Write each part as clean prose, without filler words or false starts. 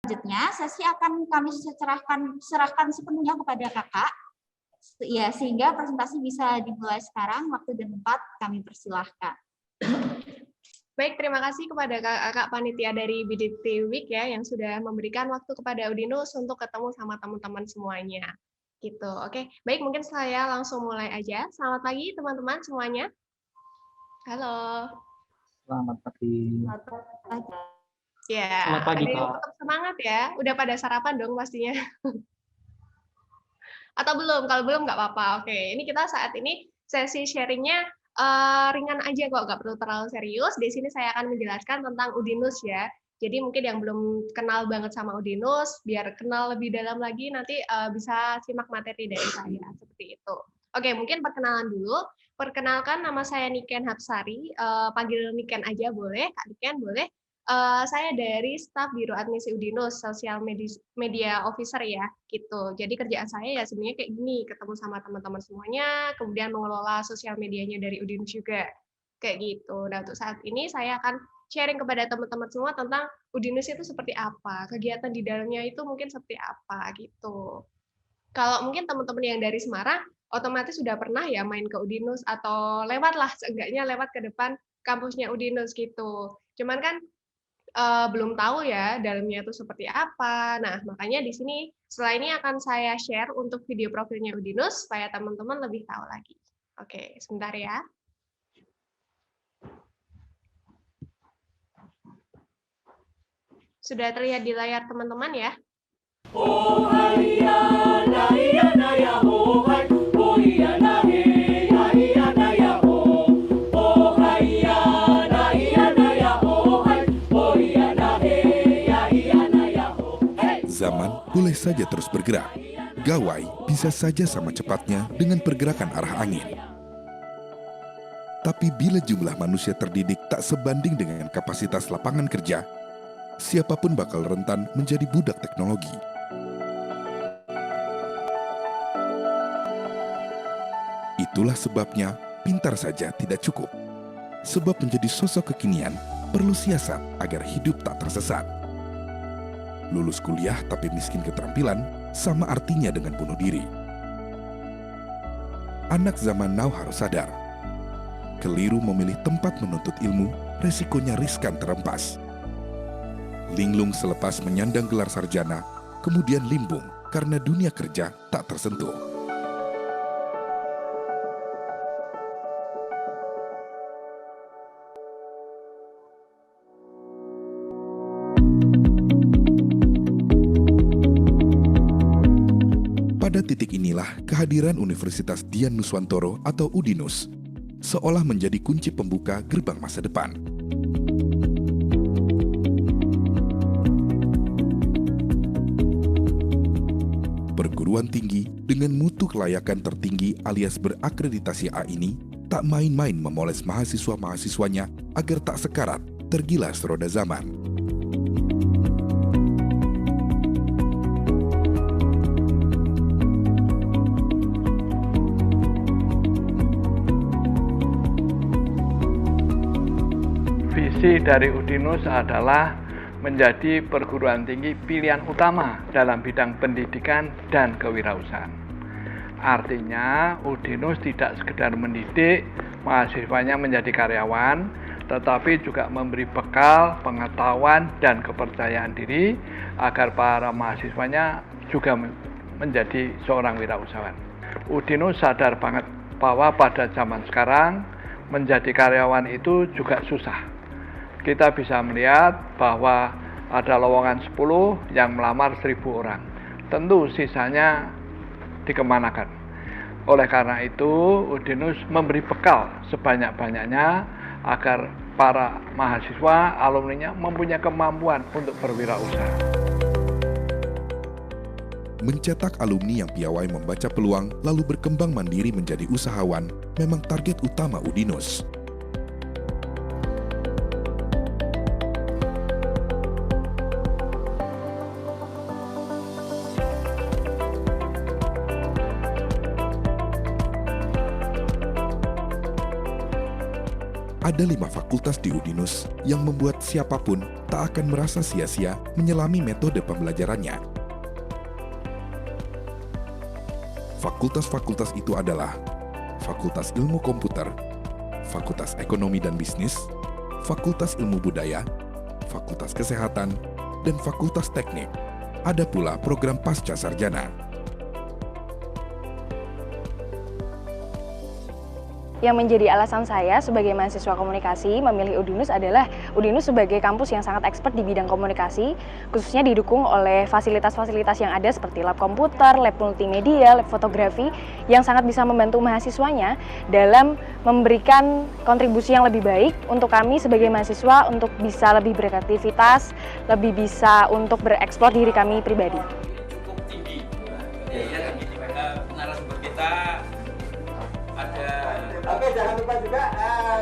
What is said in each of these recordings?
Selanjutnya, sesi akan kami serahkan sepenuhnya kepada kakak, ya, sehingga presentasi bisa dimulai sekarang. Waktu dan tempat kami persilahkan. Baik, terima kasih kepada kakak panitia dari BDT Week ya, yang sudah memberikan waktu kepada Udinus untuk ketemu sama teman-teman semuanya. Gitu, oke. Baik, mungkin saya langsung mulai aja. Selamat pagi teman-teman semuanya. Halo. Selamat pagi. Ya, Selamat pagi, ada yang Kak. tetap semangat ya. Udah pada sarapan dong pastinya. Atau belum? Kalau belum nggak apa-apa. Oke, ini kita saat ini sesi sharingnya ringan aja kok, nggak perlu terlalu serius. Di sini saya akan menjelaskan tentang Udinus ya. Jadi mungkin yang belum kenal banget sama Udinus, biar kenal lebih dalam lagi, nanti bisa simak materi dari saya, seperti itu. Oke, mungkin perkenalan dulu. Perkenalkan, nama saya Niken Hapsari, panggil Niken aja boleh, Kak Niken boleh. Saya dari staf Biro Admisi Udinus, Social Media Officer ya, gitu. Jadi kerjaan saya ya sebenarnya kayak gini, ketemu sama teman-teman semuanya, kemudian mengelola sosial medianya dari Udinus juga, kayak gitu. Nah, untuk saat ini saya akan sharing kepada teman-teman semua tentang Udinus itu seperti apa, kegiatan di dalamnya itu mungkin seperti apa, gitu. Kalau mungkin teman-teman yang dari Semarang, otomatis sudah pernah ya main ke Udinus, atau lewat lah, seenggaknya lewat ke depan kampusnya Udinus, gitu. Cuman kan belum tahu ya dalamnya itu seperti apa. Nah, makanya di sini setelah ini akan saya share untuk video profilnya Udinus supaya teman-teman lebih tahu lagi. Oke, sebentar ya. Sudah terlihat di layar teman-teman ya? Oh, iya, nah, iya, nah, ya, oh, hai. Oh, iya, nah, ya, iya, nah, ya, oh. Oh, iya, nah, iya, nah, ya, oh, hai. Oh, iya, nah, ya, iya, nah, ya, oh. Zaman boleh saja terus bergerak. Gawai bisa saja sama cepatnya dengan pergerakan arah angin. Tapi bila jumlah manusia terdidik tak sebanding dengan kapasitas lapangan kerja, siapapun bakal rentan menjadi budak teknologi. Itulah sebabnya pintar saja tidak cukup. Sebab menjadi sosok kekinian perlu siasat agar hidup tak tersesat. Lulus kuliah tapi miskin keterampilan sama artinya dengan bunuh diri. Anak zaman now harus sadar. Keliru memilih tempat menuntut ilmu, resikonya riskan terempas. Linglung selepas menyandang gelar sarjana, kemudian limbung karena dunia kerja tak tersentuh. Pada titik inilah kehadiran Universitas Dian Nuswantoro atau Udinus seolah menjadi kunci pembuka gerbang masa depan. Perguruan tinggi dengan mutu kelayakan tertinggi alias berakreditasi A ini tak main-main memoles mahasiswa-mahasiswanya agar tak sekarat tergilas roda zaman. Visi dari Udinus adalah menjadi perguruan tinggi pilihan utama dalam bidang pendidikan dan kewirausahaan. Artinya, Udinus tidak sekedar mendidik mahasiswanya menjadi karyawan, tetapi juga memberi bekal, pengetahuan, dan kepercayaan diri agar para mahasiswanya juga menjadi seorang wirausahawan. Udinus sadar banget bahwa pada zaman sekarang menjadi karyawan itu juga susah. Kita bisa melihat bahwa ada lowongan 10 yang melamar 1.000 orang. Tentu sisanya dikemanakan. Oleh karena itu, Udinus memberi bekal sebanyak-banyaknya agar para mahasiswa, alumninya mempunyai kemampuan untuk berwirausaha. Mencetak alumni yang piawai membaca peluang lalu berkembang mandiri menjadi usahawan memang target utama Udinus. Ada 5 fakultas di Udinus yang membuat siapapun tak akan merasa sia-sia menyelami metode pembelajarannya. Fakultas-fakultas itu adalah Fakultas Ilmu Komputer, Fakultas Ekonomi dan Bisnis, Fakultas Ilmu Budaya, Fakultas Kesehatan, dan Fakultas Teknik. Ada pula program Pasca Sarjana. Yang menjadi alasan saya sebagai mahasiswa komunikasi memilih Udinus adalah Udinus sebagai kampus yang sangat expert di bidang komunikasi, khususnya didukung oleh fasilitas-fasilitas yang ada seperti lab komputer, lab multimedia, lab fotografi, yang sangat bisa membantu mahasiswanya dalam memberikan kontribusi yang lebih baik untuk kami sebagai mahasiswa untuk bisa lebih berkreativitas, lebih bisa untuk bereksplor diri kami pribadi. Cukup tinggi. Ya, narasumber kita ada. Oke, jangan lupa juga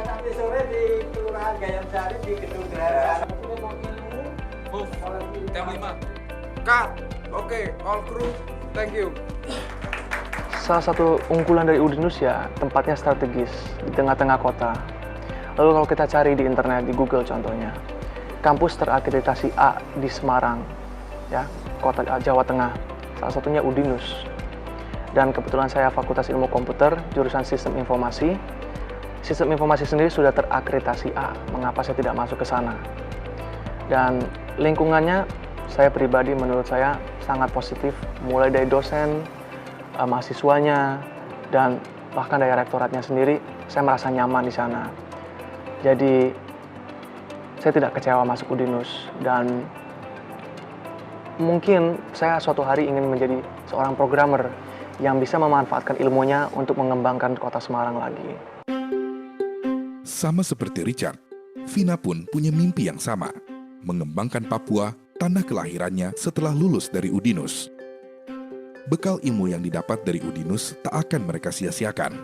nanti sore di Kelurahan Gayam Sari di Gedung Geraha. Move. Tema 5. Cut. Oke, all crew, thank you. Salah satu unggulan dari Udinus ya, tempatnya strategis di tengah-tengah kota. Lalu kalau kita cari di internet, di Google contohnya, kampus terakreditasi A di Semarang, ya, kota Jawa Tengah. Salah satunya Udinus. Dan kebetulan saya Fakultas Ilmu Komputer, jurusan Sistem Informasi. Sistem Informasi sendiri sudah terakreditasi A, mengapa saya tidak masuk ke sana? Dan lingkungannya, saya pribadi menurut saya sangat positif, mulai dari dosen, mahasiswanya, dan bahkan dari rektoratnya sendiri, saya merasa nyaman di sana. Jadi, saya tidak kecewa masuk Udinus, dan mungkin saya suatu hari ingin menjadi seorang programmer yang bisa memanfaatkan ilmunya untuk mengembangkan kota Semarang lagi. Sama seperti Richard, Vina pun punya mimpi yang sama, mengembangkan Papua, tanah kelahirannya setelah lulus dari Udinus. Bekal ilmu yang didapat dari Udinus tak akan mereka sia-siakan.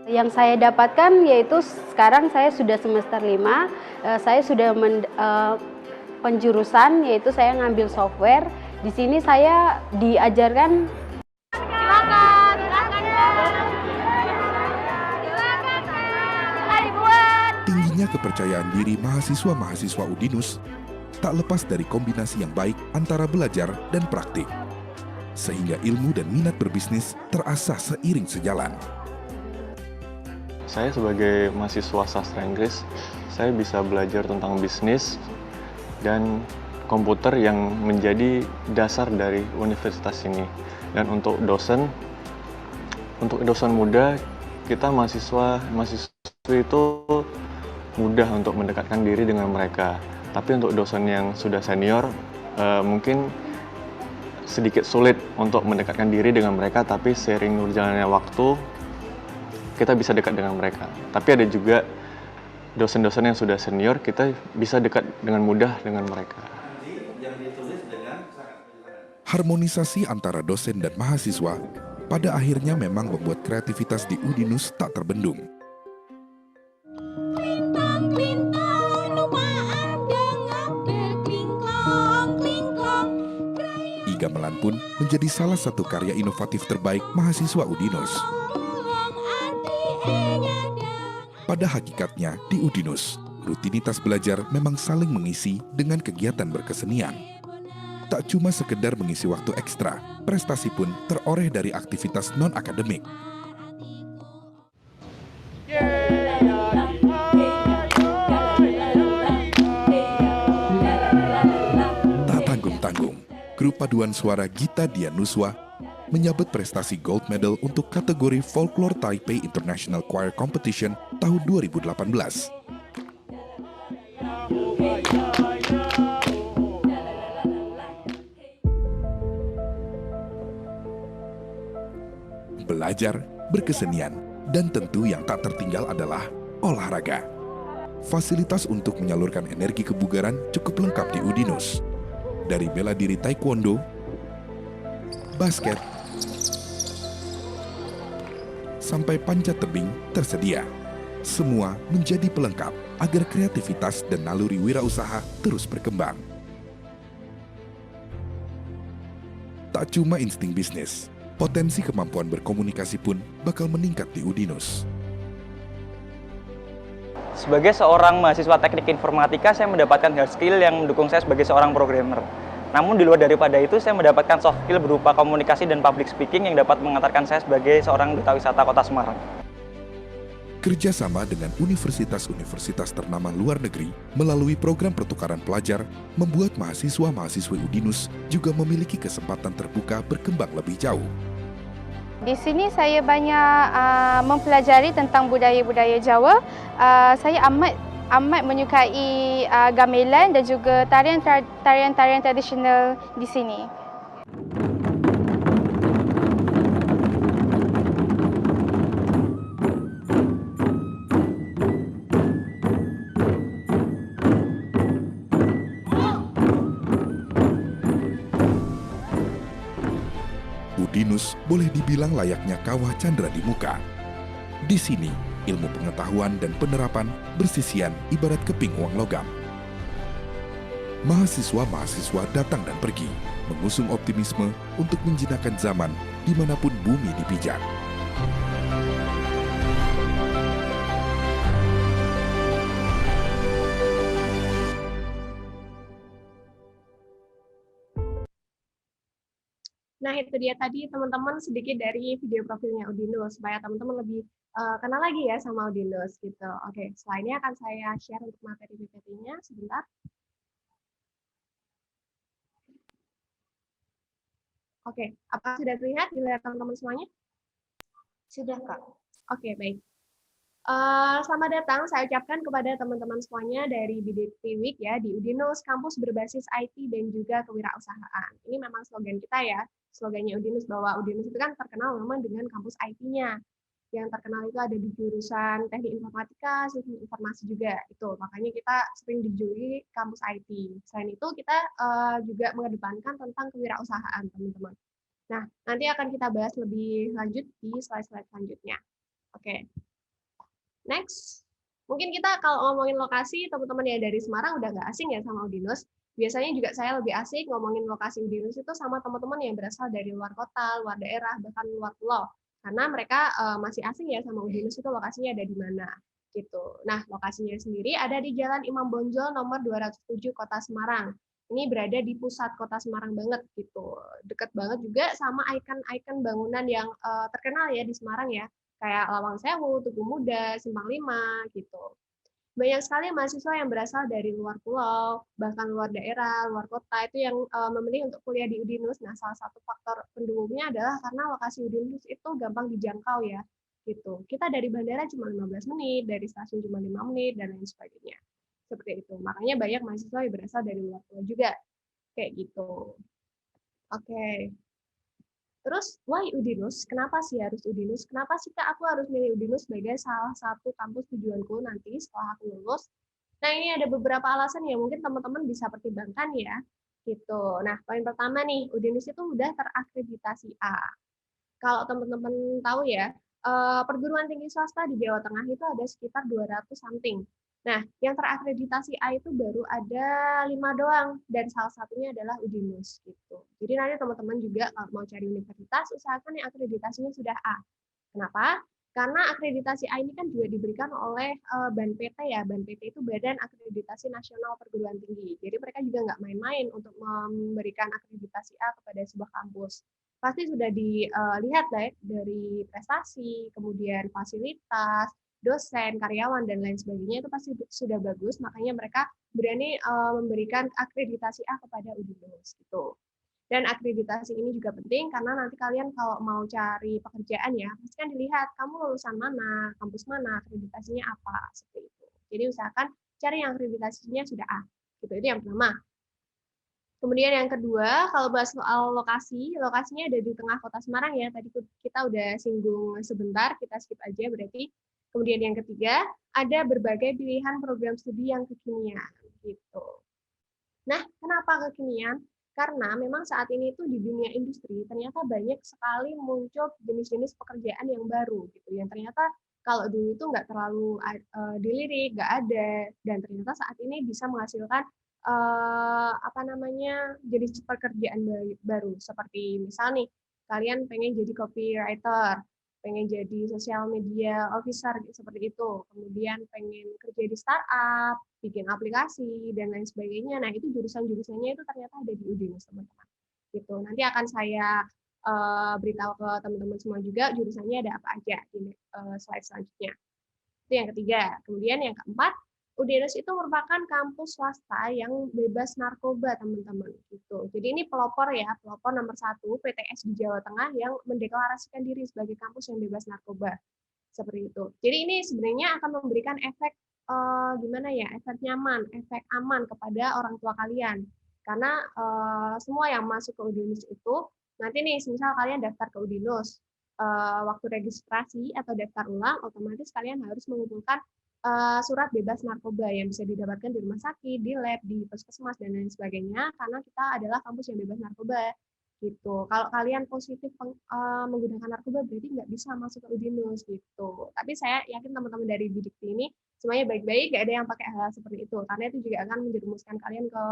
Yang saya dapatkan yaitu sekarang saya sudah semester 5, saya sudah penjurusan yaitu saya ngambil software. Di sini saya diajarkan. Tingginya kepercayaan diri mahasiswa-mahasiswa Udinus tak lepas dari kombinasi yang baik antara belajar dan praktik, sehingga ilmu dan minat berbisnis terasah seiring sejalan. Saya sebagai mahasiswa sastra Inggris, saya bisa belajar tentang bisnis dan komputer yang menjadi dasar dari universitas ini. Dan untuk dosen muda, kita mahasiswa itu mudah untuk mendekatkan diri dengan mereka. Tapi untuk dosen yang sudah senior, mungkin sedikit sulit untuk mendekatkan diri dengan mereka, tapi seiring berjalannya waktu, kita bisa dekat dengan mereka. Tapi ada juga dosen-dosen yang sudah senior, kita bisa dekat dengan mudah dengan mereka. Harmonisasi antara dosen dan mahasiswa pada akhirnya memang membuat kreativitas di Udinus tak terbendung. I Gamelan pun menjadi salah satu karya inovatif terbaik mahasiswa Udinus. Pada hakikatnya di Udinus, rutinitas belajar memang saling mengisi dengan kegiatan berkesenian. Tak cuma sekedar mengisi waktu ekstra, prestasi pun teroreh dari aktivitas non-akademik. Tak tanggung-tanggung, grup paduan suara Gita Dianuswa menyabet prestasi gold medal untuk kategori Folklore Taipei International Choir Competition tahun 2018. Belajar, berkesenian, dan tentu yang tak tertinggal adalah olahraga. Fasilitas untuk menyalurkan energi kebugaran cukup lengkap di Udinus. Dari bela diri taekwondo, basket, sampai panjat tebing tersedia. Semua menjadi pelengkap agar kreativitas dan naluri wirausaha terus berkembang. Tak cuma insting bisnis, potensi kemampuan berkomunikasi pun bakal meningkat di Udinus. Sebagai seorang mahasiswa teknik informatika, saya mendapatkan hard skill yang mendukung saya sebagai seorang programmer. Namun di luar daripada itu, saya mendapatkan soft skill berupa komunikasi dan public speaking yang dapat mengantarkan saya sebagai seorang duta wisata Kota Semarang. Kerjasama dengan universitas-universitas ternama luar negeri melalui program pertukaran pelajar membuat mahasiswa-mahasiswi Udinus juga memiliki kesempatan terbuka berkembang lebih jauh. Di sini saya banyak mempelajari tentang budaya-budaya Jawa. Saya amat menyukai gamelan dan juga tarian-tarian tradisional di sini. Udinus boleh dibilang layaknya kawah candra di muka. Di sini, ilmu pengetahuan dan penerapan bersisian ibarat keping uang logam. Mahasiswa-mahasiswa datang dan pergi, mengusung optimisme untuk menjinakkan zaman dimanapun bumi dipijak. Nah, itu dia tadi teman-teman sedikit dari video profilnya Udinus, supaya teman-teman lebih kenal lagi ya sama Udinus gitu. Oke, setelah ini akan saya share untuk materi PPT-nya sebentar. Oke, apa sudah terlihat di layar teman-teman semuanya? Sudah, Kak. Oke, baik. Selamat datang, saya ucapkan kepada teman-teman semuanya dari BDT Week ya, di Udinus, kampus berbasis IT dan juga kewirausahaan. Ini memang slogan kita ya, slogannya Udinus, bahwa Udinus itu kan terkenal memang dengan kampus IT-nya. Yang terkenal itu ada di jurusan teknik informatika, sistem informasi juga, itu. Makanya kita sering dijuluki kampus IT. Selain itu, kita juga mengedepankan tentang kewirausahaan, teman-teman. Nah, nanti akan kita bahas lebih lanjut di slide-slide selanjutnya. Oke. Next, mungkin kita kalau ngomongin lokasi, teman-teman yang dari Semarang udah nggak asing ya sama Udinus. Biasanya juga saya lebih asik ngomongin lokasi Udinus itu sama teman-teman yang berasal dari luar kota, luar daerah, bahkan luar pulau. Karena mereka masih asing ya sama Udinus itu lokasinya ada di mana. Gitu. Nah, lokasinya sendiri ada di Jalan Imam Bonjol nomor 207 Kota Semarang. Ini berada di pusat Kota Semarang banget gitu. Dekat banget juga sama ikon-ikon bangunan yang terkenal ya di Semarang ya. Kayak Lawang Sewu, Tugu Muda, Simpang 5, gitu. Banyak sekali mahasiswa yang berasal dari luar pulau, bahkan luar daerah, luar kota, itu yang memilih untuk kuliah di Udinus. Nah, salah satu faktor pendukungnya adalah karena lokasi Udinus itu gampang dijangkau ya, gitu. Kita dari bandara cuma 15 menit, dari stasiun cuma 5 menit, dan lain sebagainya. Seperti itu. Makanya banyak mahasiswa yang berasal dari luar pulau juga. Kayak gitu. Oke. Terus, why Udinus? Kenapa sih harus Udinus? Kenapa sih Kak aku harus milih Udinus sebagai salah satu kampus tujuanku nanti setelah aku lulus? Nah, ini ada beberapa alasan yang mungkin teman-teman bisa pertimbangkan ya. Gitu. Nah, poin pertama nih, Udinus itu udah terakreditasi A. Kalau teman-teman tahu ya, perguruan tinggi swasta di Jawa Tengah itu ada sekitar 200 something. Nah, yang terakreditasi A itu baru ada 5 doang, dan salah satunya adalah Udinus gitu. Jadi nanti teman-teman juga kalau mau cari universitas, usahakan yang akreditasinya sudah A. Kenapa? Karena akreditasi A ini kan juga diberikan oleh BANPT ya. BANPT itu Badan Akreditasi Nasional Perguruan Tinggi. Jadi mereka juga nggak main-main untuk memberikan akreditasi A kepada sebuah kampus. Pasti sudah dilihat dari prestasi, kemudian fasilitas, dosen, karyawan, dan lain sebagainya itu pasti sudah bagus, makanya mereka berani memberikan akreditasi A kepada Udinus gitu. Dan akreditasi ini juga penting karena nanti kalian kalau mau cari pekerjaan ya, pasti kan dilihat kamu lulusan mana, kampus mana, akreditasinya apa, seperti itu. Jadi usahakan cari yang akreditasinya sudah A. Gitu, itu yang pertama. Kemudian yang kedua, kalau bahas soal lokasi, lokasinya ada di tengah kota Semarang ya, tadi kita udah singgung sebentar, kita skip aja berarti. Kemudian yang ketiga, ada berbagai pilihan program studi yang kekinian. Gitu. Nah, kenapa kekinian? Karena memang saat ini itu di dunia industri ternyata banyak sekali muncul jenis-jenis pekerjaan yang baru gitu, yang ternyata kalau dulu itu nggak terlalu dilirik, nggak ada, dan ternyata saat ini bisa menghasilkan jenis pekerjaan baru seperti misal nih kalian pengen jadi copywriter. pengen jadi social media officer seperti itu, kemudian pengen kerja di startup, bikin aplikasi dan lain sebagainya. Nah, itu jurusan-jurusannya itu ternyata ada di Udinus, teman-teman. Gitu. Nanti akan saya beritahu ke teman-teman semua juga jurusannya ada apa aja di slide selanjutnya. Itu yang ketiga. Kemudian yang keempat, Udinus itu merupakan kampus swasta yang bebas narkoba, teman-teman. Gitu. Jadi ini pelopor ya, pelopor nomor 1 PTS di Jawa Tengah yang mendeklarasikan diri sebagai kampus yang bebas narkoba. Seperti itu. Jadi ini sebenarnya akan memberikan efek gimana ya, efek nyaman, efek aman kepada orang tua kalian. Karena semua yang masuk ke Udinus itu, nanti nih, misal kalian daftar ke Udinus, waktu registrasi atau daftar ulang, otomatis kalian harus mengumpulkan surat bebas narkoba yang bisa didapatkan di rumah sakit, di lab, di puskesmas, dan lain sebagainya, karena kita adalah kampus yang bebas narkoba. Gitu. Kalau kalian positif menggunakan narkoba, berarti nggak bisa masuk ke Udinus. Gitu. Tapi saya yakin teman-teman dari Bidikti ini semuanya baik-baik, nggak ada yang pakai hal seperti itu, karena itu juga akan menjerumuskan kalian ke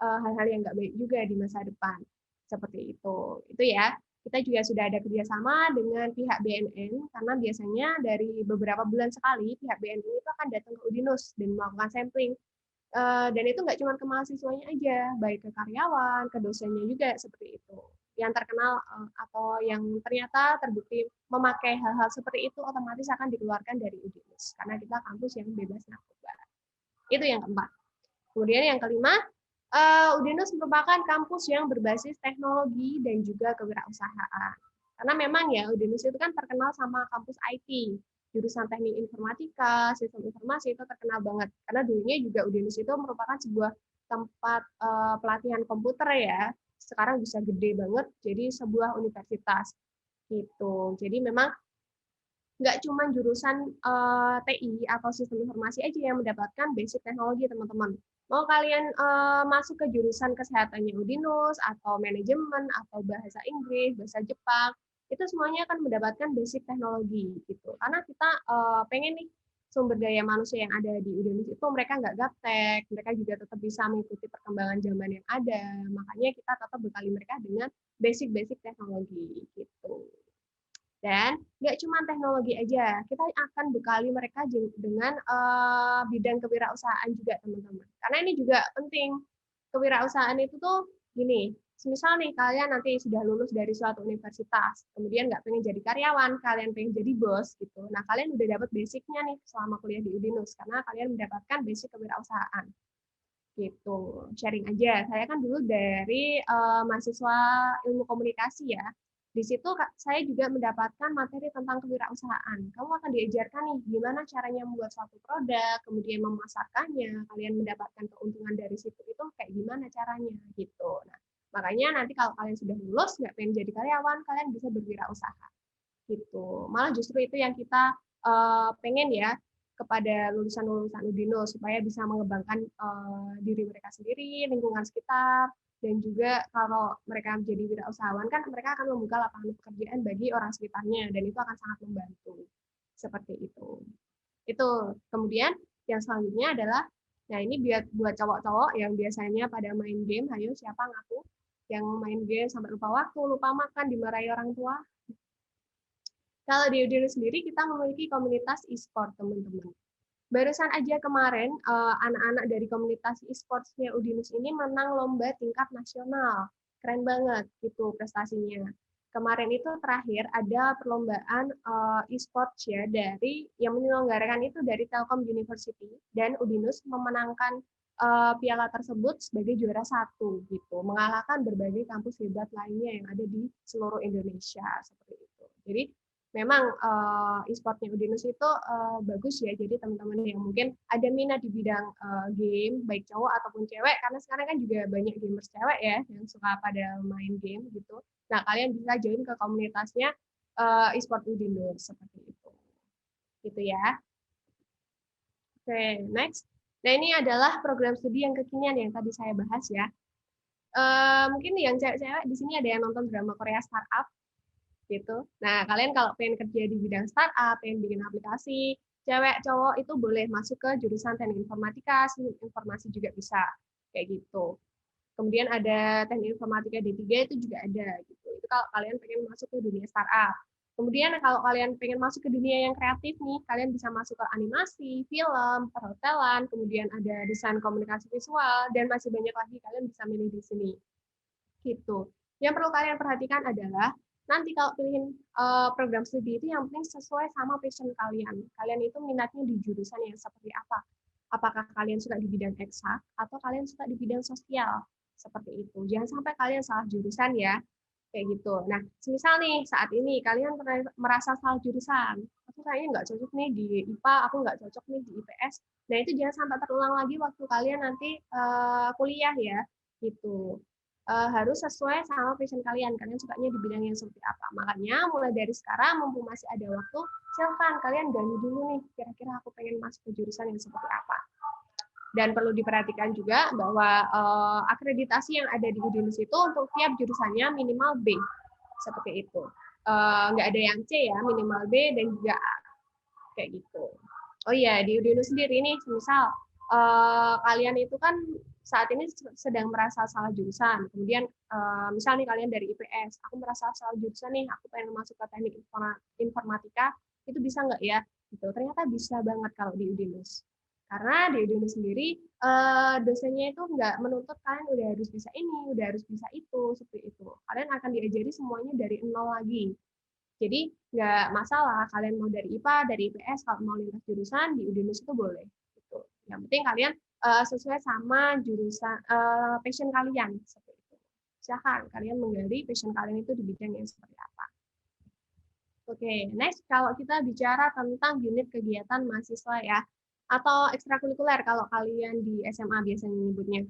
hal-hal yang nggak baik juga di masa depan. Seperti itu ya. Kita juga sudah ada kerjasama dengan pihak BNN, karena biasanya dari beberapa bulan sekali pihak BNN itu akan datang ke Udinus dan melakukan sampling. Dan itu nggak cuma ke mahasiswanya aja, baik ke karyawan, ke dosennya juga seperti itu. Yang terkenal atau yang ternyata terbukti memakai hal-hal seperti itu otomatis akan dikeluarkan dari Udinus, karena kita kampus yang bebas narkoba. Itu yang keempat. Kemudian yang kelima, Udinus merupakan kampus yang berbasis teknologi dan juga kewirausahaan. Karena memang ya Udinus itu kan terkenal sama kampus IT, jurusan teknik informatika, sistem informasi itu terkenal banget. Karena dulunya juga Udinus itu merupakan sebuah tempat pelatihan komputer ya. Sekarang bisa gede banget, jadi sebuah universitas gitu. Jadi memang nggak cuma jurusan TI atau sistem informasi aja yang mendapatkan basic teknologi, teman-teman. Mau kalian masuk ke jurusan kesehatannya Udinus, atau manajemen, atau bahasa Inggris, bahasa Jepang, itu semuanya akan mendapatkan basic teknologi gitu. Karena kita pengen nih sumber daya manusia yang ada di Udinus itu mereka nggak gaptek, mereka juga tetap bisa mengikuti perkembangan zaman yang ada. Makanya kita tetap bekali mereka dengan basic-basic teknologi gitu. Dan nggak cuma teknologi aja, kita akan bekali mereka dengan bidang kewirausahaan juga, teman-teman. Karena ini juga penting. Kewirausahaan itu tuh gini, misal nih kalian nanti sudah lulus dari suatu universitas, kemudian nggak pengen jadi karyawan, kalian pengen jadi bos gitu. Nah, kalian udah dapat basicnya nih selama kuliah di Udinus, karena kalian mendapatkan basic kewirausahaan. Gitu, sharing aja. Saya kan dulu dari mahasiswa ilmu komunikasi ya. Di situ saya juga mendapatkan materi tentang kewirausahaan. Kamu akan diajarkan nih gimana caranya membuat suatu produk, kemudian memasarkannya, kalian mendapatkan keuntungan dari situ itu kayak gimana caranya gitu. Nah, makanya nanti kalau kalian sudah lulus nggak pengen jadi karyawan, kalian bisa berwirausaha gitu. Malah justru itu yang kita pengen ya kepada lulusan-lulusan Udinus supaya bisa mengembangkan diri mereka sendiri, lingkungan sekitar. Dan juga kalau mereka menjadi wirausahawan kan mereka akan membuka lapangan pekerjaan bagi orang sekitarnya dan itu akan sangat membantu. Seperti itu. Itu. Kemudian yang selanjutnya adalah, nah ini buat cowok-cowok yang biasanya pada main game, ayo siapa ngaku yang main game sampai lupa waktu, lupa makan, dimarahi orang tua. Kalau di Udinus sendiri kita memiliki komunitas e-sport, teman-teman. Barusan aja kemarin anak-anak dari komunitas e-sports-nya Udinus ini menang lomba tingkat nasional. Keren banget gitu prestasinya. Kemarin itu terakhir ada perlombaan e-sports ya dari yang menyelenggarakan itu dari Telkom University dan Udinus memenangkan piala tersebut sebagai juara 1 gitu, mengalahkan berbagai kampus hebat lainnya yang ada di seluruh Indonesia seperti itu. Jadi memang e-sportnya Udinus itu bagus ya, jadi teman-teman yang mungkin ada minat di bidang game, baik cowok ataupun cewek, karena sekarang kan juga banyak gamers cewek ya, yang suka pada main game gitu. Nah, kalian bisa join ke komunitasnya e-sport Udinus, seperti itu. Gitu ya. Oke, next. Nah, ini adalah program studi yang kekinian yang tadi saya bahas ya. Mungkin yang cewek-cewek di sini ada yang nonton drama Korea Startup, gitu. Nah, kalian kalau pengen kerja di bidang startup, pengen bikin aplikasi, cewek cowok itu boleh masuk ke jurusan teknik informatika, informasi juga bisa kayak gitu. Kemudian ada teknik informatika D3 itu juga ada gitu. Itu kalau kalian pengen masuk ke dunia startup. Kemudian kalau kalian pengen masuk ke dunia yang kreatif nih, kalian bisa masuk ke animasi, film, perhotelan, kemudian ada desain komunikasi visual, dan masih banyak lagi kalian bisa milih di sini. Gitu. Yang perlu kalian perhatikan adalah nanti kalau pilihin program studi itu yang penting sesuai sama passion kalian. Kalian itu minatnya di jurusan yang seperti apa? Apakah kalian suka di bidang eksak atau kalian suka di bidang sosial? Seperti itu. Jangan sampai kalian salah jurusan ya. Kayak gitu. Nah, misal nih saat ini kalian merasa salah jurusan, aku kayaknya nggak cocok nih di IPA, aku nggak cocok nih di IPS. Nah, itu jangan sampai terulang lagi waktu kalian nanti kuliah ya, gitu. Harus sesuai sama passion kalian. Kalian sukanya di bidang yang seperti apa. Makanya mulai dari sekarang, mumpung masih ada waktu, silakan kalian gali dulu nih, kira-kira aku pengen masuk ke jurusan yang seperti apa. Dan perlu diperhatikan juga bahwa akreditasi yang ada di Udinus itu untuk tiap jurusannya minimal B, seperti itu. Nggak ada yang C ya, minimal B dan juga A, kayak gitu. Oh iya, di Udinus sendiri nih, misal kalian itu kan saat ini sedang merasa salah jurusan, kemudian misal nih kalian dari IPS, aku merasa salah jurusan nih, aku pengen masuk ke teknik informatika, itu bisa nggak ya? Gitu. Ternyata bisa banget kalau di Udinus. Karena di Udinus sendiri dosennya itu nggak menuntut kalian udah harus bisa ini, udah harus bisa itu, seperti itu. Kalian akan diajari semuanya dari nol lagi. Jadi nggak masalah kalian mau dari IPA, dari IPS, kalau mau lintas jurusan di Udinus itu boleh. Gitu. Yang penting kalian sesuai sama jurusan passion kalian, seperti itu. Silahkan kalian menggali passion kalian itu di bidang yang seperti apa. Oke, next kalau kita bicara tentang unit kegiatan mahasiswa ya, atau ekstrakurikuler kalau kalian di SMA biasanya menyebutnya.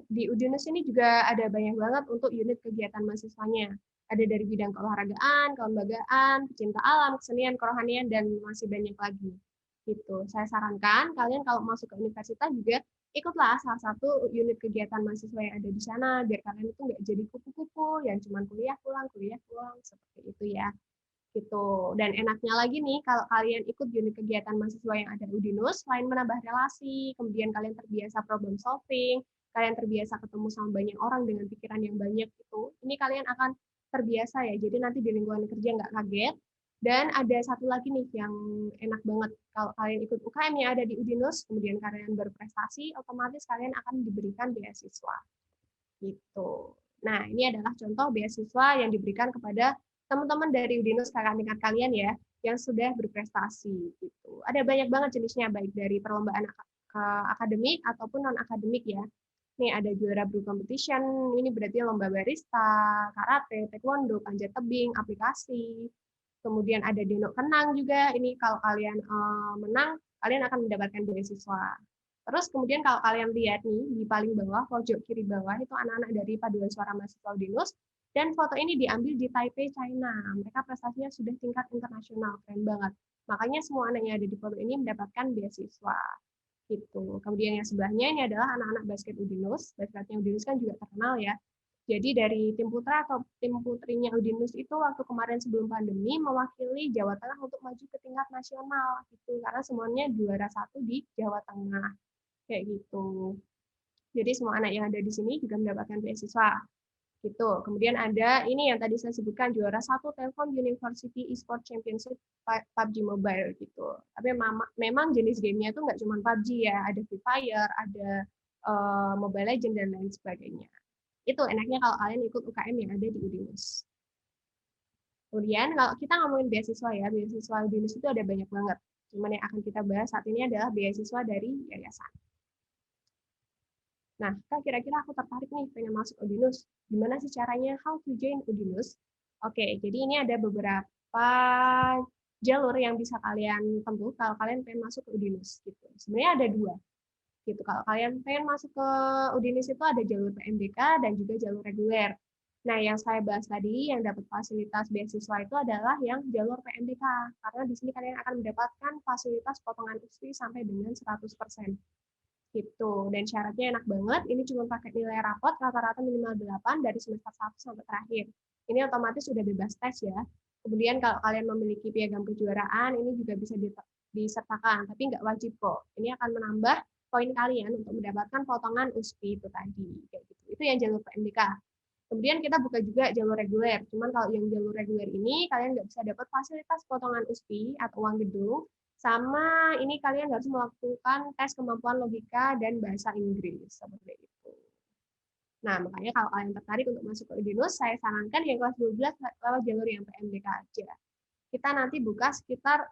Di Udinus ini juga ada banyak banget untuk unit kegiatan mahasiswanya. Ada dari bidang keolahragaan, kelembagaan, pecinta alam, kesenian, kerohanian, dan masih banyak lagi. Gitu. Saya sarankan kalian kalau masuk ke universitas juga ikutlah salah satu unit kegiatan mahasiswa yang ada di sana, biar kalian itu nggak jadi kupu-kupu yang cuma kuliah pulang, seperti itu ya. Gitu. Dan enaknya lagi nih, kalau kalian ikut unit kegiatan mahasiswa yang ada di Udinus, selain menambah relasi, kemudian kalian terbiasa problem solving, kalian terbiasa ketemu sama banyak orang dengan pikiran yang banyak itu, ini kalian akan terbiasa ya, jadi nanti di lingkungan kerja nggak kaget. Dan ada satu lagi nih yang enak banget, kalau kalian ikut UKM yang ada di Udinus, kemudian kalian berprestasi, otomatis kalian akan diberikan beasiswa. Gitu. Nah, ini adalah contoh beasiswa yang diberikan kepada teman-teman dari Udinus kakak tingkat kalian ya, yang sudah berprestasi gitu. Ada banyak banget jenisnya, baik dari perlombaan akademik ataupun non-akademik ya. Nih ada juara brew competition, ini berarti lomba barista, karate, taekwondo, panjat tebing, aplikasi. Kemudian ada denok kenang juga, ini kalau kalian menang, kalian akan mendapatkan beasiswa. Terus kemudian kalau kalian lihat nih, di paling bawah, pojok kiri bawah, itu anak-anak dari Paduan Suara Mahasiswa Udinus. Dan foto ini diambil di Taipei, China. Mereka prestasinya sudah tingkat internasional, keren banget. Makanya semua anak yang ada di foto ini mendapatkan beasiswa. Gitu. Kemudian yang sebelahnya ini adalah anak-anak basket Udinus. Basketnya Udinus kan juga terkenal ya. Jadi dari tim putra atau tim putrinya Udinus itu waktu kemarin sebelum pandemi mewakili Jawa Tengah untuk maju ke tingkat nasional. Gitu. Karena semuanya juara 1 di Jawa Tengah. Kayak gitu. Jadi semua anak yang ada di sini juga mendapatkan beasiswa. Gitu. Kemudian ada ini yang tadi saya sebutkan juara 1 Telkom University Esports Championship PUBG Mobile gitu. Tapi memang jenis gamenya itu nggak cuma PUBG ya, ada Free Fire, ada Mobile Legends dan lain sebagainya. Itu enaknya kalau kalian ikut UKM yang ada di Udinus. Kemudian kalau kita ngomongin beasiswa ya, beasiswa Udinus itu ada banyak banget. Cuman yang akan kita bahas saat ini adalah beasiswa dari yayasan. Nah, Kak, kira-kira aku tertarik nih pengen masuk Udinus. Gimana sih caranya? How to join Udinus? Oke, jadi ini ada beberapa jalur yang bisa kalian tempuh kalau kalian pengen masuk ke Udinus. Gitu. Sebenarnya ada 2. Gitu. Kalau kalian pengen masuk ke Udinus itu ada jalur PMDK dan juga jalur reguler. Nah, yang saya bahas tadi, yang dapat fasilitas beasiswa itu adalah yang jalur PMDK. Karena di sini kalian akan mendapatkan fasilitas potongan USP sampai dengan 100%. Gitu. Dan syaratnya enak banget, ini cuma pakai nilai rapot rata-rata minimal 8 dari semester 1 sampai terakhir. Ini otomatis sudah bebas tes ya. Kemudian kalau kalian memiliki piagam kejuaraan, ini juga bisa disertakan, tapi nggak wajib kok. Ini akan menambah poin kalian untuk mendapatkan potongan USP itu tadi. Kayak gitu. Itu yang jalur PMDK. Kemudian kita buka juga jalur reguler. Cuman kalau yang jalur reguler ini kalian nggak bisa dapat fasilitas potongan USP atau uang gedung. Sama ini kalian harus melakukan tes kemampuan logika dan bahasa Inggris seperti itu. Nah, makanya kalau kalian tertarik untuk masuk ke Udinus, saya sarankan yang kelas 12 lewat jalur yang PMDK aja. Kita nanti buka sekitar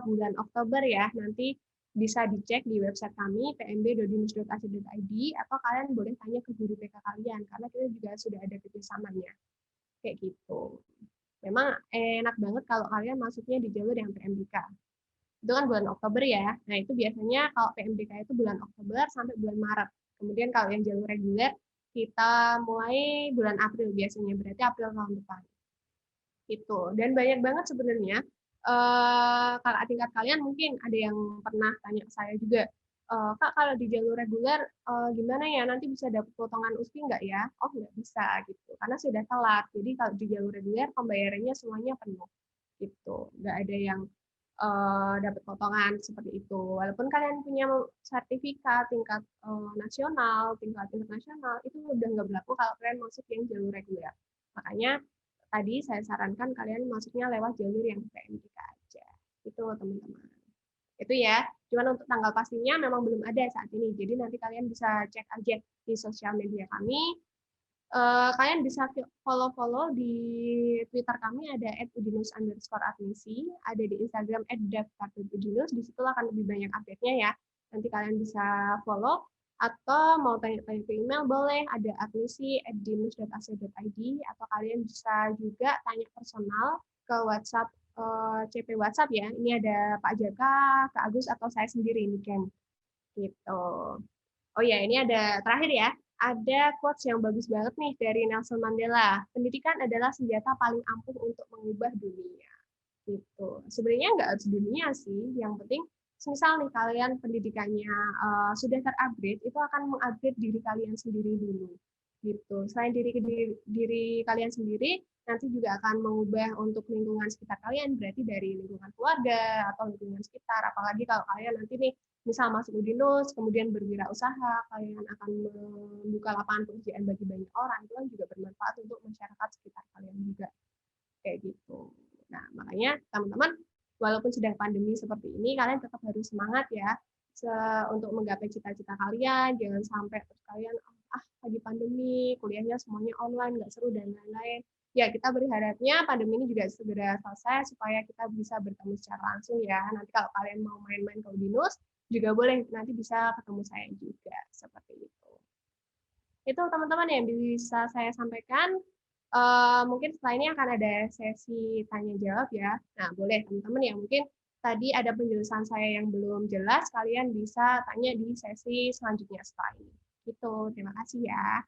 bulan Oktober ya. Nanti bisa dicek di website kami pmb.udinus.ac.id atau kalian boleh tanya ke guru PK kalian karena kita juga sudah ada kerjasamanya. Kayak gitu. Memang enak banget kalau kalian masuknya di jalur yang PMDK. Itu kan bulan Oktober ya. Nah, itu biasanya kalau PMDK itu bulan Oktober sampai bulan Maret. Kemudian kalau yang jalur reguler kita mulai bulan April biasanya, berarti April tahun depan. Itu. Dan banyak banget sebenarnya kakak tingkat kalian mungkin ada yang pernah tanya ke saya juga, Kak, kalau di jalur reguler gimana ya, nanti bisa dapat potongan USP nggak ya? Oh, nggak bisa gitu, karena sudah telat. Jadi kalau di jalur reguler pembayarannya semuanya penuh gitu, nggak ada yang dapat potongan seperti itu. Walaupun kalian punya sertifikat tingkat nasional, tingkat internasional, itu udah nggak berlaku kalau kalian masuk yang jalur reguler. Makanya tadi saya sarankan kalian masuknya lewat jalur yang PMDK aja. Itu teman-teman. Itu ya. Cuman untuk tanggal pastinya memang belum ada saat ini. Jadi nanti kalian bisa cek aja di sosial media kami. Kalian bisa follow di Twitter kami ada @udinus_admisi, ada di Instagram @daftar_udinus, di situ akan lebih banyak update-nya ya. Nanti kalian bisa follow atau mau tanya-tanya ke email boleh, ada admisi@dinus.ac.id atau kalian bisa juga tanya personal ke WhatsApp CP WhatsApp ya. Ini ada Pak Jaka, Kak Agus atau saya sendiri ini Ken. Gitu. Oh ya, ini ada terakhir ya. Ada quotes yang bagus banget nih dari Nelson Mandela. Pendidikan adalah senjata paling ampuh untuk mengubah dunia. Gitu. Sebenarnya nggak harus dunia sih. Yang penting, misal nih kalian pendidikannya sudah terupgrade, itu akan mengupgrade diri kalian sendiri dulu. Gitu. Selain diri kalian sendiri, nanti juga akan mengubah untuk lingkungan sekitar kalian. Berarti dari lingkungan keluarga atau lingkungan sekitar. Apalagi kalau kalian nanti nih misal masuk Udinus, kemudian berwirausaha, kalian akan membuka lapangan pekerjaan bagi banyak orang, itu kan juga bermanfaat untuk masyarakat sekitar kalian juga. Kayak gitu. Nah, makanya teman-teman, walaupun sedang pandemi seperti ini, kalian tetap harus semangat ya untuk menggapai cita-cita kalian. Jangan sampai terus kalian, lagi pandemi, kuliahnya semuanya online, nggak seru, dan lain-lain. Ya, kita berharapnya pandemi ini juga segera selesai supaya kita bisa bertemu secara langsung ya. Nanti kalau kalian mau main-main ke Udinus, juga boleh, nanti bisa ketemu saya juga, seperti itu. Itu teman-teman yang bisa saya sampaikan. Mungkin setelah ini akan ada sesi tanya-jawab ya. Nah, boleh teman-teman yang mungkin tadi ada penjelasan saya yang belum jelas, kalian bisa tanya di sesi selanjutnya setelah ini. Gitu, terima kasih ya.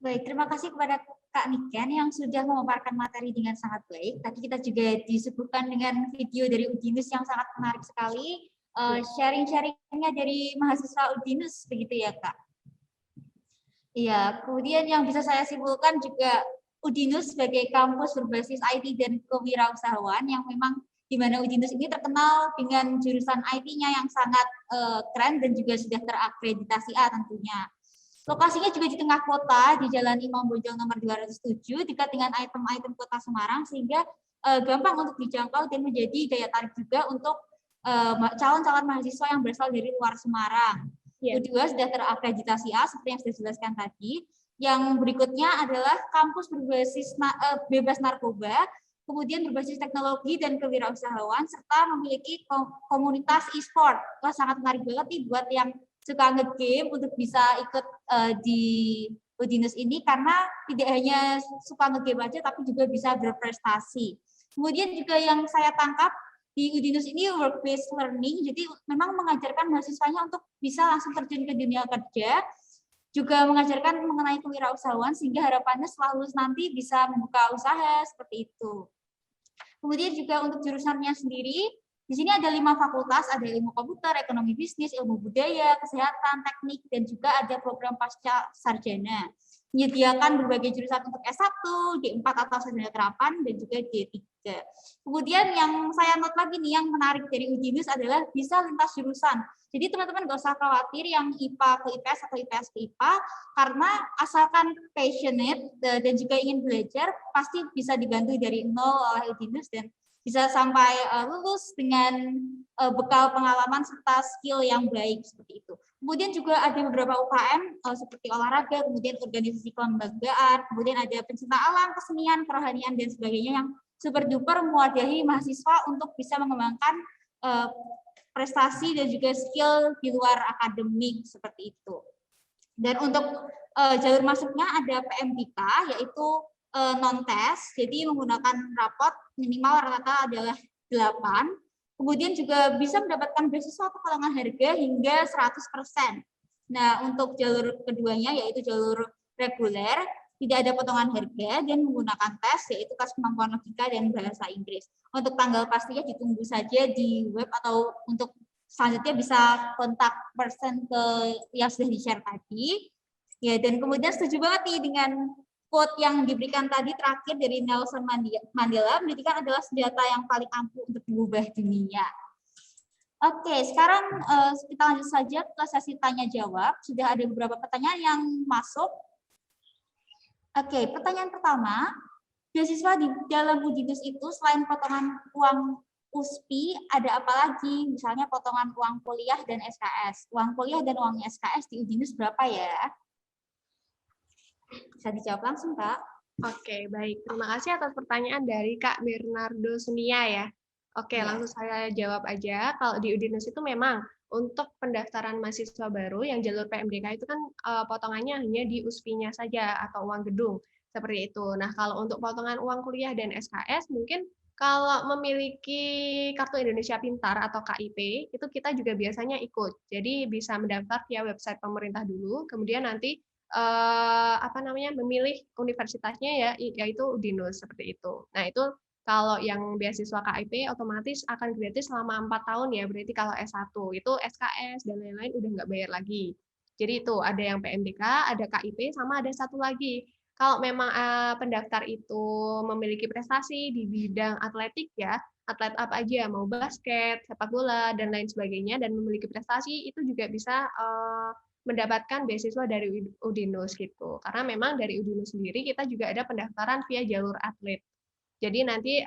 Baik, terima kasih kepada Kak Niken yang sudah memaparkan materi dengan sangat baik. Tadi kita juga disuguhkan dengan video dari Udinus yang sangat menarik sekali. Sharing-sharingnya dari mahasiswa Udinus, begitu ya Kak? Iya, kemudian yang bisa saya simpulkan juga Udinus sebagai kampus berbasis IT dan kewirausahaan yang memang di mana Udinus ini terkenal dengan jurusan IT-nya yang sangat keren dan juga sudah terakreditasi A tentunya. Lokasinya juga di tengah kota, di Jalan Imam Bonjol nomor 207, dekat dengan item-item kota Semarang, sehingga gampang untuk dijangkau dan menjadi daya tarik juga untuk calon-calon mahasiswa yang berasal dari luar Semarang. Kedua, sudah terakreditasi A, seperti yang sudah dijelaskan tadi. Yang berikutnya adalah kampus berbasis bebas narkoba, kemudian berbasis teknologi dan kewirausahaan, serta memiliki komunitas e-sport. Wah, sangat menarik banget nih buat yang suka nge-game untuk bisa ikut di Udinus ini, karena tidak hanya suka nge-game aja, tapi juga bisa berprestasi. Kemudian juga yang saya tangkap di Udinus ini work-based learning, jadi memang mengajarkan mahasiswanya untuk bisa langsung terjun ke dunia kerja, juga mengajarkan mengenai kewirausahaan, sehingga harapannya setelah lulus nanti bisa membuka usaha seperti itu. Kemudian juga untuk jurusannya sendiri, di sini ada 5 fakultas, ada ilmu komputer, ekonomi bisnis, ilmu budaya, kesehatan, teknik, dan juga ada program pasca sarjana. Di menyediakan berbagai jurusan untuk S1, D4 atau sarjana terapan, dan juga D3. Kemudian yang saya note lagi nih, yang menarik dari Udinus adalah bisa lintas jurusan. Jadi teman-teman nggak usah khawatir yang IPA ke IPS atau IPS ke IPA, karena asalkan passionate dan juga ingin belajar, pasti bisa dibantu dari nol oleh Udinus dan bisa sampai lulus dengan bekal pengalaman serta skill yang baik seperti itu. Kemudian juga ada beberapa UKM seperti olahraga, kemudian organisasi kelembagaan, kemudian ada pencinta alam, kesenian, kerohanian, dan sebagainya yang super duper mewadahi mahasiswa untuk bisa mengembangkan prestasi dan juga skill di luar akademik seperti itu. Dan untuk jalur masuknya ada PMDK, yaitu non-tes, jadi menggunakan rapot minimal rata-rata adalah 8. Kemudian juga bisa mendapatkan beasiswa potongan harga hingga 100%. Nah, untuk jalur keduanya yaitu jalur reguler, tidak ada potongan harga dan menggunakan tes, yaitu tes kemampuan logika dan bahasa Inggris. Untuk tanggal pastinya ditunggu saja di web atau untuk selanjutnya bisa kontak person ke yang sudah di-share tadi. Ya, dan kemudian setuju banget nih dengan quote yang diberikan tadi terakhir dari Nelson Mandela, pendidikan adalah senjata yang paling ampuh untuk mengubah dunia. Oke, sekarang kita lanjut saja ke sesi tanya-jawab. Sudah ada beberapa pertanyaan yang masuk. Oke, pertanyaan pertama, beasiswa di dalam Udinus itu selain potongan uang USPI, ada apa lagi? Misalnya potongan uang kuliah dan SKS. Uang kuliah dan uang SKS di Udinus berapa ya? Bisa dijawab langsung, Kak. Oke, baik. Terima kasih atas pertanyaan dari Kak Bernardo Sunia ya. Oke, Ya. langsung saya jawab aja. Kalau di Udinus itu memang untuk pendaftaran mahasiswa baru yang jalur PMDK itu kan potongannya hanya di USPI-nya saja atau uang gedung, seperti itu. Nah, kalau untuk potongan uang kuliah dan SKS, mungkin kalau memiliki Kartu Indonesia Pintar atau KIP, itu kita juga biasanya ikut. Jadi bisa mendaftar via website pemerintah dulu, kemudian nanti memilih universitasnya ya, yaitu Udinus seperti itu. Nah, itu kalau yang beasiswa KIP otomatis akan gratis selama 4 tahun ya, berarti kalau S1 itu SKS dan lain-lain udah nggak bayar lagi. Jadi itu ada yang PMDK, ada KIP, sama ada satu lagi. Kalau memang pendaftar itu memiliki prestasi di bidang atletik ya, atlet apa aja, mau basket, sepak bola, dan lain sebagainya, dan memiliki prestasi, itu juga bisa mendapatkan beasiswa dari Udinus gitu. Karena memang dari Udinus sendiri kita juga ada pendaftaran via jalur atlet. Jadi nanti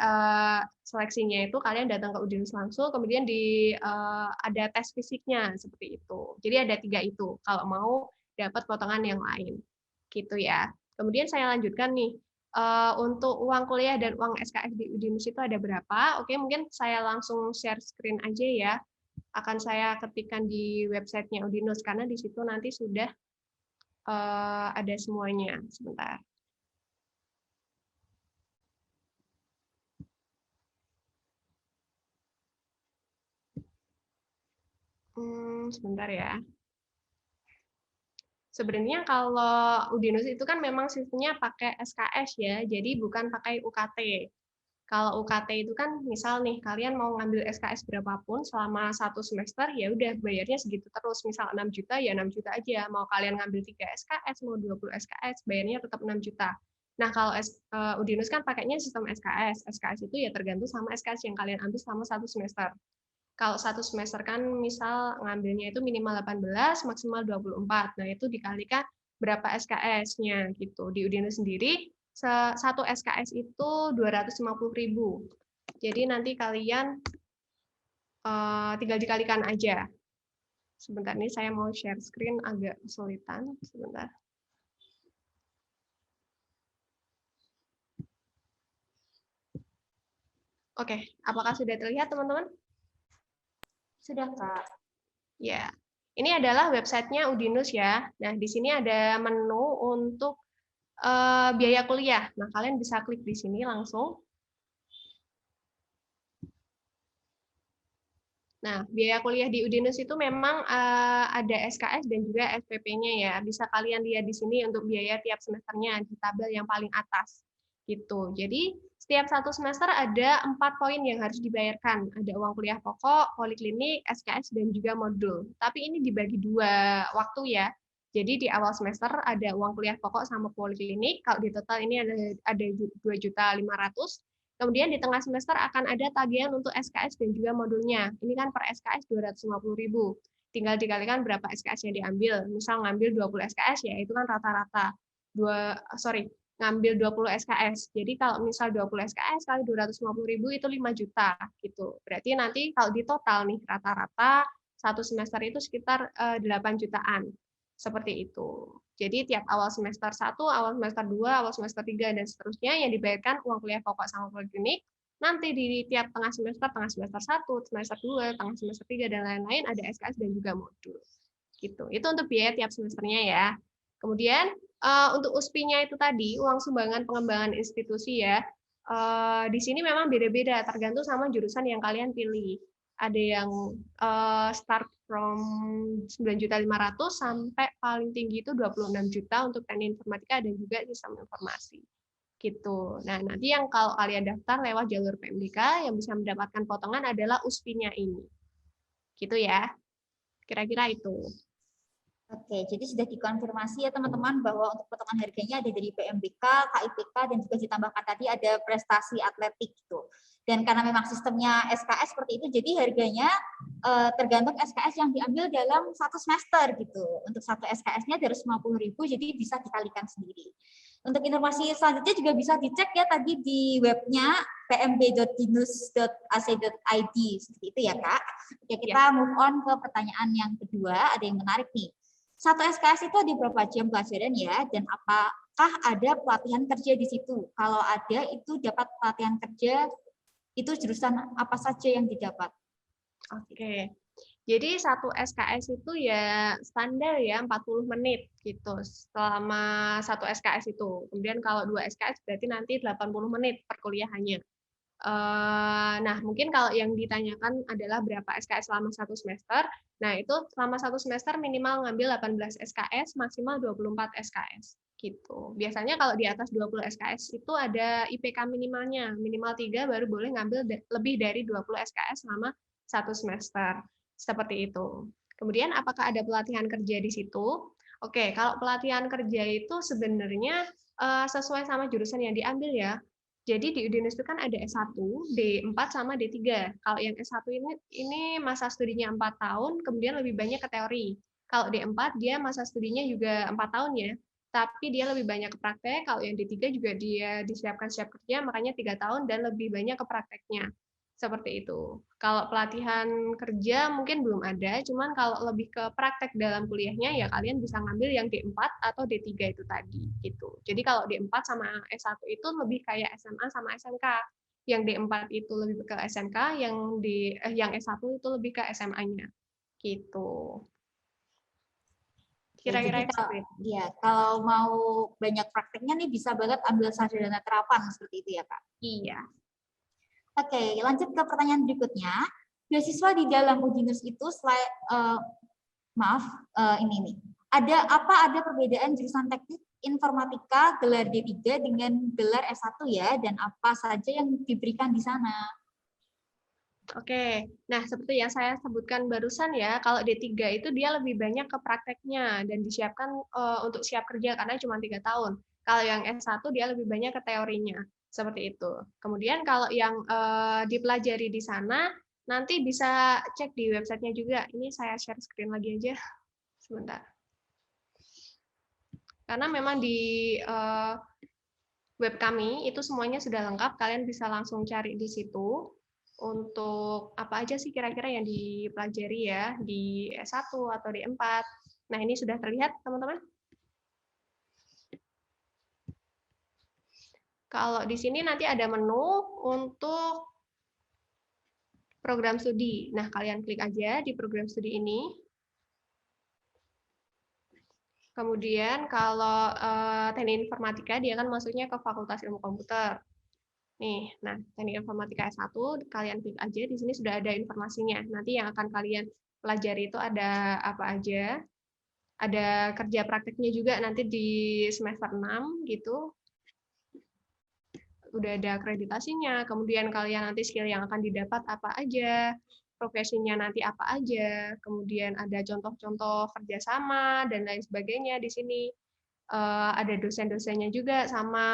seleksinya itu kalian datang ke Udinus langsung, kemudian ada tes fisiknya seperti itu. Jadi ada 3 itu kalau mau dapat potongan yang lain, gitu ya. Kemudian saya lanjutkan nih, untuk uang kuliah dan uang SKS di Udinus itu ada berapa? Oke, mungkin saya langsung share screen aja ya. Akan saya ketikkan di websitenya Udinus karena di situ nanti sudah ada semuanya. Sebentar. Sebentar ya. Sebenarnya kalau Udinus itu kan memang sistemnya pakai SKS ya, jadi bukan pakai UKT. Kalau UKT itu kan misal nih kalian mau ngambil SKS berapapun selama 1 semester ya udah bayarnya segitu terus, misal 6 juta ya 6 juta aja, mau kalian ngambil 3 SKS mau 20 SKS bayarnya tetap 6 juta. Nah kalau Udinus kan pakainya sistem SKS, SKS itu ya tergantung sama SKS yang kalian ambil selama 1 semester. Kalau 1 semester kan misal ngambilnya itu minimal 18, maksimal 24, nah itu dikalikan berapa SKS-nya gitu. Di Udinus sendiri satu SKS itu 250.000. Jadi nanti kalian tinggal dikalikan aja. Sebentar nih saya mau share screen agak kesulitan. Sebentar. Oke, apakah sudah terlihat teman-teman? Sudah, Kak. Ya, ini adalah websitenya Udinus ya. Nah, di sini ada menu untuk biaya kuliah. Nah, kalian bisa klik di sini langsung. Nah, biaya kuliah di Udinus itu memang ada SKS dan juga SPP-nya ya. Bisa kalian lihat di sini untuk biaya tiap semesternya di tabel yang paling atas. Gitu. Jadi, setiap 1 semester ada 4 poin yang harus dibayarkan. Ada uang kuliah pokok, poliklinik, SKS, dan juga modul. Tapi ini dibagi 2 waktu ya. Jadi di awal semester ada uang kuliah pokok sama poliklinik, kalau di total ini ada 2.500.000. Kemudian di tengah semester akan ada tagihan untuk SKS dan juga modulnya. Ini kan per SKS 250.000. Tinggal dikalikan berapa SKS yang diambil. Misal ngambil 20 SKS ya itu kan rata-rata ngambil 20 SKS. Jadi kalau misal 20 SKS kali 250.000 itu 5 juta gitu. Berarti nanti kalau di total nih rata-rata satu semester itu sekitar 8 jutaan. Seperti itu. Jadi tiap awal semester 1, awal semester 2, awal semester 3 dan seterusnya yang dibayarkan uang kuliah pokok sama poliklinik. Nanti di tiap tengah semester 1, semester 2, tengah semester 3 dan lain-lain ada SKS dan juga modul. Gitu. Itu untuk biaya tiap semesternya ya. Kemudian untuk USP-nya itu tadi uang sumbangan pengembangan institusi ya. Di sini memang beda-beda tergantung sama jurusan yang kalian pilih. Ada yang start from 9.500.000 sampai paling tinggi itu 26 juta untuk teknik informatika dan juga sistem informasi. Gitu. Nah, nanti yang kalau kalian daftar lewat jalur PMDK yang bisa mendapatkan potongan adalah USP-nya ini. Gitu ya. Kira-kira itu. Oke, jadi sudah dikonfirmasi ya teman-teman bahwa untuk potongan harganya ada dari PMBK, KIPK, dan juga ditambahkan tadi ada prestasi atletik gitu. Dan karena memang sistemnya SKS seperti itu, jadi harganya tergantung SKS yang diambil dalam satu semester gitu. Untuk satu SKS-nya dari 50.000, jadi bisa dikalikan sendiri. Untuk informasi selanjutnya juga bisa dicek ya tadi di webnya pmb.dinus.ac.id seperti itu ya Kak. Oke, kita move on ke pertanyaan yang kedua, ada yang menarik nih. Satu SKS itu ada berapa jam pelajaran ya, dan apakah ada pelatihan kerja di situ? Kalau ada, itu dapat pelatihan kerja, itu jurusan apa saja yang didapat? Oke, jadi satu SKS itu ya standar ya 40 menit gitu, selama satu SKS itu. Kemudian kalau 2 SKS berarti nanti 80 menit perkuliahannya. Nah, mungkin kalau yang ditanyakan adalah berapa SKS selama satu semester. Nah, itu selama satu semester minimal ngambil 18 SKS, maksimal 24 SKS. Gitu. Biasanya kalau di atas 20 SKS itu ada IPK minimalnya, minimal 3 baru boleh ngambil lebih dari 20 SKS selama satu semester. Seperti itu. Kemudian apakah ada pelatihan kerja di situ? Oke, kalau pelatihan kerja itu sebenarnya sesuai sama jurusan yang diambil ya. Jadi di Udinus itu kan ada S1, D4 sama D3. Kalau yang S1 ini masa studinya 4 tahun, kemudian lebih banyak ke teori. Kalau D4 dia masa studinya juga 4 tahun ya, tapi dia lebih banyak ke praktek. Kalau yang D3 juga dia disiapkan siap kerja, makanya 3 tahun dan lebih banyak ke prakteknya. Seperti itu. Kalau pelatihan kerja mungkin belum ada, cuman kalau lebih ke praktek dalam kuliahnya ya kalian bisa ngambil yang D4 atau D3 itu tadi gitu. Jadi kalau D4 sama S1 itu lebih kayak SMA sama SMK. Yang D4 itu lebih ke SMK, yang S1 itu lebih ke SMA-nya. Gitu. Kira-kira kalau mau banyak prakteknya nih bisa banget ambil sarjana terapan seperti itu ya, Kak? Iya. Oke, lanjut ke pertanyaan berikutnya. Beasiswa di dalam Udinus itu ini nih. Ada perbedaan jurusan teknik informatika gelar D3 dengan gelar S1 ya, dan apa saja yang diberikan di sana? Oke, nah seperti yang saya sebutkan barusan ya, kalau D3 itu dia lebih banyak ke prakteknya dan disiapkan untuk siap kerja karena cuma 3 tahun. Kalau yang S1 dia lebih banyak ke teorinya. Seperti itu. Kemudian kalau yang dipelajari di sana, nanti bisa cek di websitenya juga. Ini saya share screen lagi aja. Sebentar. Karena memang di web kami itu semuanya sudah lengkap. Kalian bisa langsung cari di situ. Untuk apa aja sih kira-kira yang dipelajari ya di S1 atau di D4. Nah, ini sudah terlihat, teman-teman? Kalau di sini nanti ada menu untuk program studi. Nah, kalian klik aja di program studi ini. Kemudian kalau teknik informatika, dia kan masuknya ke Fakultas Ilmu Komputer. Nih, nah teknik informatika S1, kalian klik aja. Di sini sudah ada informasinya. Nanti yang akan kalian pelajari itu ada apa aja. Ada kerja prakteknya juga nanti di semester 6 gitu. Udah ada akreditasinya, kemudian kalian nanti skill yang akan didapat apa aja, profesinya nanti apa aja, kemudian ada contoh-contoh kerjasama dan lain sebagainya di sini. Ada dosen-dosennya juga sama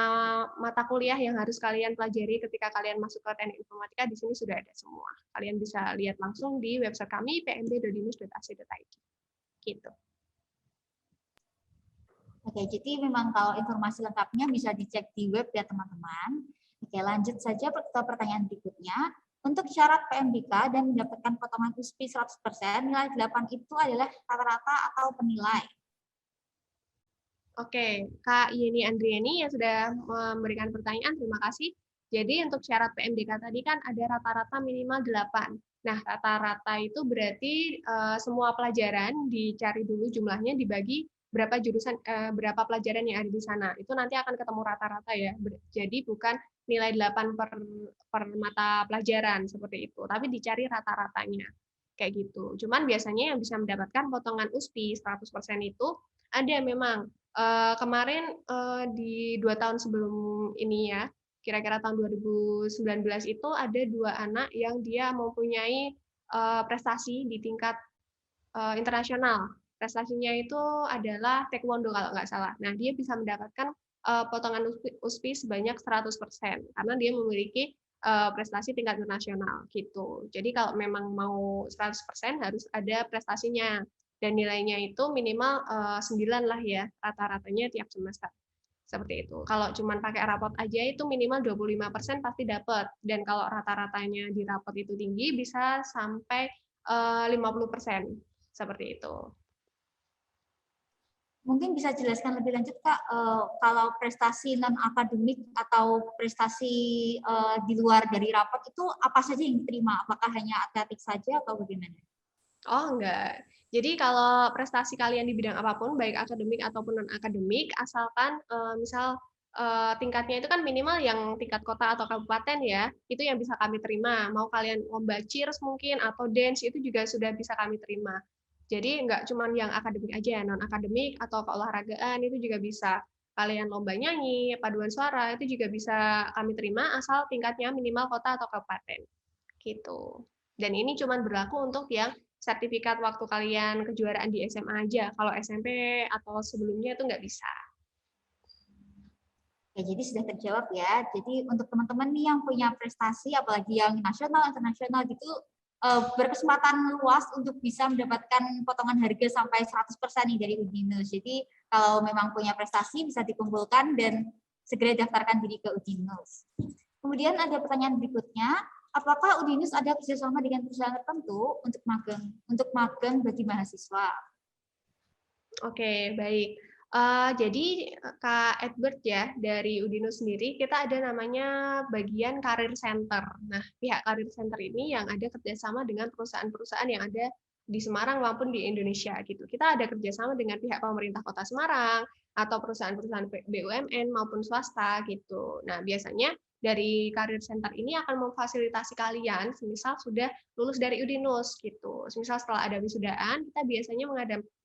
mata kuliah yang harus kalian pelajari ketika kalian masuk ke teknik informatika di sini sudah ada semua. Kalian bisa lihat langsung di website kami pmb.dinus.ac.id. Gitu. Oke, jadi memang kalau informasi lengkapnya bisa dicek di web ya teman-teman. Oke, lanjut saja ke pertanyaan berikutnya. Untuk syarat PMBK dan mendapatkan potongan USP 100%, nilai 8 itu adalah rata-rata atau penilai. Oke, Kak Yeni Andriani yang sudah memberikan pertanyaan, terima kasih. Jadi untuk syarat PMDK tadi kan ada rata-rata minimal 8. Nah, rata-rata itu berarti semua pelajaran dicari dulu jumlahnya dibagi berapa jurusan, berapa pelajaran yang ada di sana. Itu nanti akan ketemu rata-rata ya. Jadi bukan nilai 8 per mata pelajaran seperti itu, tapi dicari rata-ratanya. Kayak gitu. Cuman biasanya yang bisa mendapatkan potongan USP 100% itu ada memang. Kemarin di 2 tahun sebelum ini ya, kira-kira tahun 2019 itu ada 2 anak yang dia mempunyai prestasi di tingkat internasional. Prestasinya itu adalah taekwondo kalau nggak salah. Nah, dia bisa mendapatkan potongan USP sebanyak 100% karena dia memiliki prestasi tingkat internasional gitu. Jadi kalau memang mau 100% harus ada prestasinya. Dan nilainya itu minimal 9 lah ya, rata-ratanya tiap semester. Seperti itu. Kalau cuma pakai rapot aja itu minimal 25% pasti dapat. Dan kalau rata-ratanya di rapot itu tinggi, bisa sampai 50%. Seperti itu. Mungkin bisa jelaskan lebih lanjut, Kak, kalau prestasi non-akademik atau prestasi di luar dari rapot itu apa saja yang diterima? Apakah hanya atletik saja atau bagaimana? Oh, enggak. Jadi kalau prestasi kalian di bidang apapun, baik akademik ataupun non-akademik, asalkan misal tingkatnya itu kan minimal yang tingkat kota atau kabupaten ya, itu yang bisa kami terima. Mau kalian lomba cheers mungkin, atau dance, itu juga sudah bisa kami terima. Jadi enggak cuma yang akademik aja, non-akademik atau keolahragaan itu juga bisa. Kalian lomba nyanyi, paduan suara, itu juga bisa kami terima, asal tingkatnya minimal kota atau kabupaten. Gitu. Dan ini cuma berlaku untuk yang sertifikat waktu kalian kejuaraan di SMA aja. Kalau SMP atau sebelumnya itu nggak bisa. Oke, jadi sudah terjawab ya. Jadi untuk teman-teman nih yang punya prestasi, apalagi yang nasional, internasional gitu, berkesempatan luas untuk bisa mendapatkan potongan harga sampai 100% nih dari Udinus. Jadi kalau memang punya prestasi bisa dikumpulkan dan segera daftarkan diri ke Udinus. Kemudian ada pertanyaan berikutnya. Apakah Udinus ada kerjasama dengan perusahaan tertentu untuk magang bagi mahasiswa? Oke, baik. Jadi Kak Edward ya, dari Udinus sendiri, kita ada namanya bagian Career Center. Nah, pihak Career Center ini yang ada kerjasama dengan perusahaan-perusahaan yang ada di Semarang maupun di Indonesia gitu. Kita ada kerjasama dengan pihak pemerintah Kota Semarang atau perusahaan-perusahaan BUMN maupun swasta gitu. Nah, biasanya dari Career Center ini akan memfasilitasi kalian, semisal sudah lulus dari Udinus gitu. Semisal setelah ada wisudaan, kita biasanya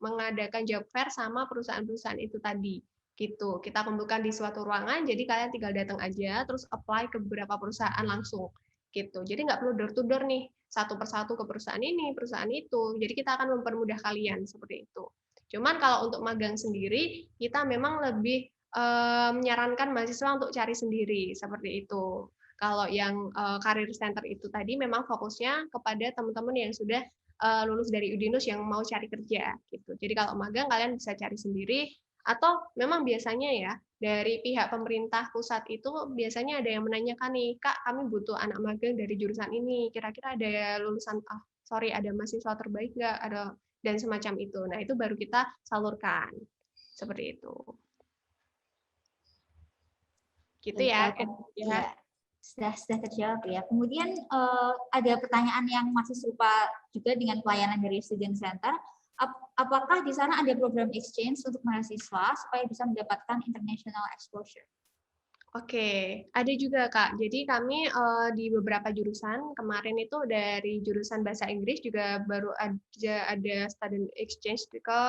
mengadakan job fair sama perusahaan-perusahaan itu tadi. Gitu. Kita kumpulkan di suatu ruangan, jadi kalian tinggal datang aja, terus apply ke beberapa perusahaan langsung. Gitu. Jadi nggak perlu door to door nih, satu persatu ke perusahaan ini, perusahaan itu. Jadi kita akan mempermudah kalian seperti itu. Cuman kalau untuk magang sendiri, kita memang lebih menyarankan mahasiswa untuk cari sendiri seperti itu. Kalau yang Career Center itu tadi memang fokusnya kepada teman-teman yang sudah lulus dari Udinus yang mau cari kerja gitu. Jadi kalau magang kalian bisa cari sendiri atau memang biasanya ya dari pihak pemerintah pusat itu biasanya ada yang menanyakan nih, Kak, kami butuh anak magang dari jurusan ini. Kira-kira ada lulusan ada mahasiswa terbaik nggak? Ada dan semacam itu. Nah, itu baru kita salurkan. Seperti itu. Gitu ya. Sudah terjawab ya. Kemudian ada pertanyaan yang masih serupa juga dengan pelayanan dari Student Center. Apakah di sana ada program exchange untuk mahasiswa supaya bisa mendapatkan international exposure? Oke, ada juga Kak. Jadi kami di beberapa jurusan kemarin itu dari jurusan bahasa Inggris juga baru ada student exchange ke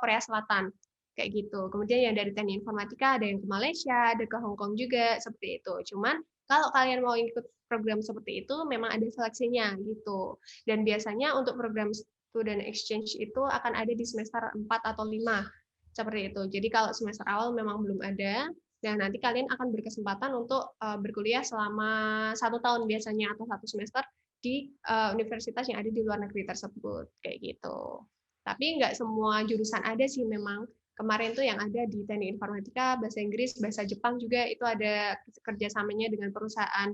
Korea Selatan. Kayak gitu. Kemudian yang dari teknik informatika ada yang ke Malaysia, ada ke Hong Kong juga seperti itu. Cuman kalau kalian mau ikut program seperti itu memang ada seleksinya gitu. Dan biasanya untuk program student exchange itu akan ada di semester 4 atau 5 seperti itu. Jadi kalau semester awal memang belum ada, dan nanti kalian akan berkesempatan untuk berkuliah selama 1 tahun biasanya atau 1 semester di universitas yang ada di luar negeri tersebut kayak gitu. Tapi nggak semua jurusan ada sih memang. Kemarin tuh yang ada di Teknik Informatika, Bahasa Inggris, Bahasa Jepang juga itu ada kerjasamanya dengan perusahaan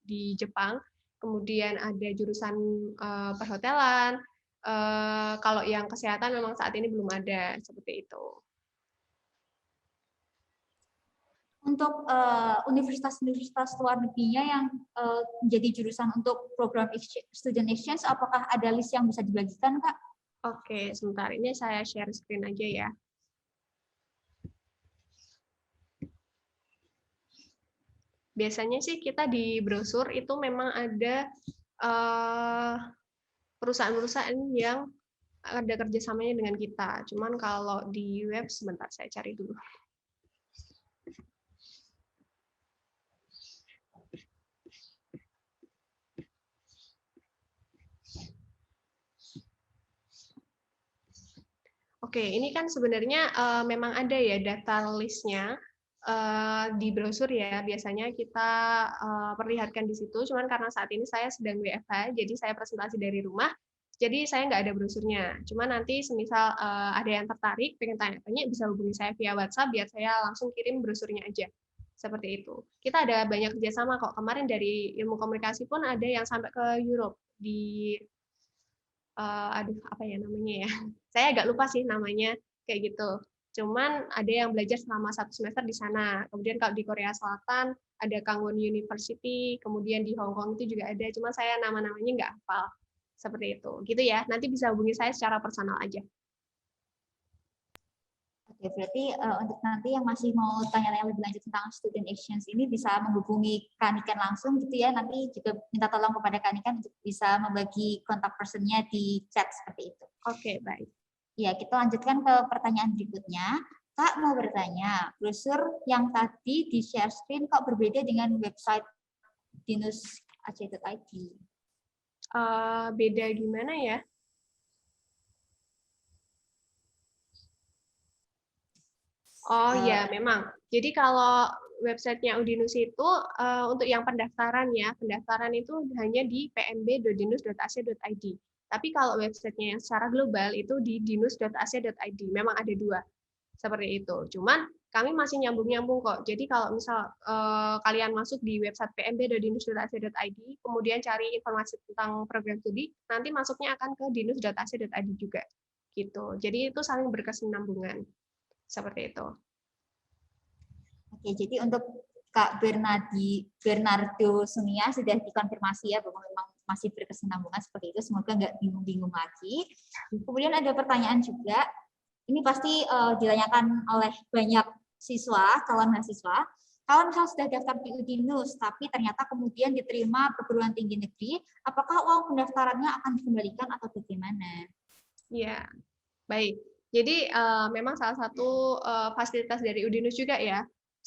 di Jepang. Kemudian ada jurusan perhotelan. Kalau yang kesehatan memang saat ini belum ada seperti itu. Untuk universitas-universitas luar negerinya yang menjadi jurusan untuk program student exchange, apakah ada list yang bisa dibagikan, Kak? Oke, sebentar. Ini saya share screen aja ya. Biasanya sih kita di brosur itu memang ada perusahaan-perusahaan yang ada kerjasamanya dengan kita. Cuman kalau di web, sebentar saya cari dulu. Oke, ini kan sebenarnya memang ada ya data listnya di brosur ya. Biasanya kita perlihatkan di situ. Cuman karena saat ini saya sedang WFH, jadi saya presentasi dari rumah. Jadi saya nggak ada brosurnya. Cuman nanti semisal ada yang tertarik, pengen tanya-tanya, bisa hubungi saya via WhatsApp biar saya langsung kirim brosurnya aja. Seperti itu. Kita ada banyak kerjasama kok. Kemarin dari ilmu komunikasi pun ada yang sampai ke Europe di apa ya namanya ya, saya agak lupa sih namanya kayak gitu. Cuman ada yang belajar selama 1 semester di sana. Kemudian kalau di Korea Selatan ada Kangwon University, kemudian di Hong Kong itu juga ada. Cuma saya nama-namanya nggak hafal seperti itu. Gitu ya. Nanti bisa hubungi saya secara personal aja. Oke, berarti untuk nanti yang masih mau tanya-tanya lebih lanjut tentang student exchange ini bisa menghubungi Kak Niken langsung gitu ya. Nanti juga minta tolong kepada Kak Niken untuk bisa membagi kontak personnya di chat seperti itu. Oke, baik. Ya, kita lanjutkan ke pertanyaan berikutnya. Kak mau bertanya, brosur yang tadi di share screen kok berbeda dengan website dinus.ac.id? Beda gimana ya? Oh ya, memang. Jadi kalau websitenya Udinus itu untuk yang pendaftaran ya, pendaftaran itu hanya di pmb.dinus.ac.id. Tapi kalau websitenya yang secara global itu di dinus.ac.id. Memang ada 2 seperti itu. Cuman kami masih nyambung-nyambung kok. Jadi kalau misal kalian masuk di website pmb.dinus.ac.id, kemudian cari informasi tentang program studi, nanti masuknya akan ke dinus.ac.id juga. Gitu. Jadi itu saling berkesinambungan. Seperti itu. Oke, jadi untuk Kak Bernardo Sunia sudah dikonfirmasi ya bahwa memang masih berkesinambungan seperti itu. Semoga nggak bingung-bingung lagi. Kemudian ada pertanyaan juga. Ini pasti ditanyakan oleh banyak siswa, calon mahasiswa. Kalau misalnya sudah daftar di Udinus, tapi ternyata kemudian diterima perguruan tinggi negeri, apakah uang pendaftarannya akan dikembalikan atau bagaimana? Ya, baik. Jadi memang salah satu fasilitas dari Udinus juga ya.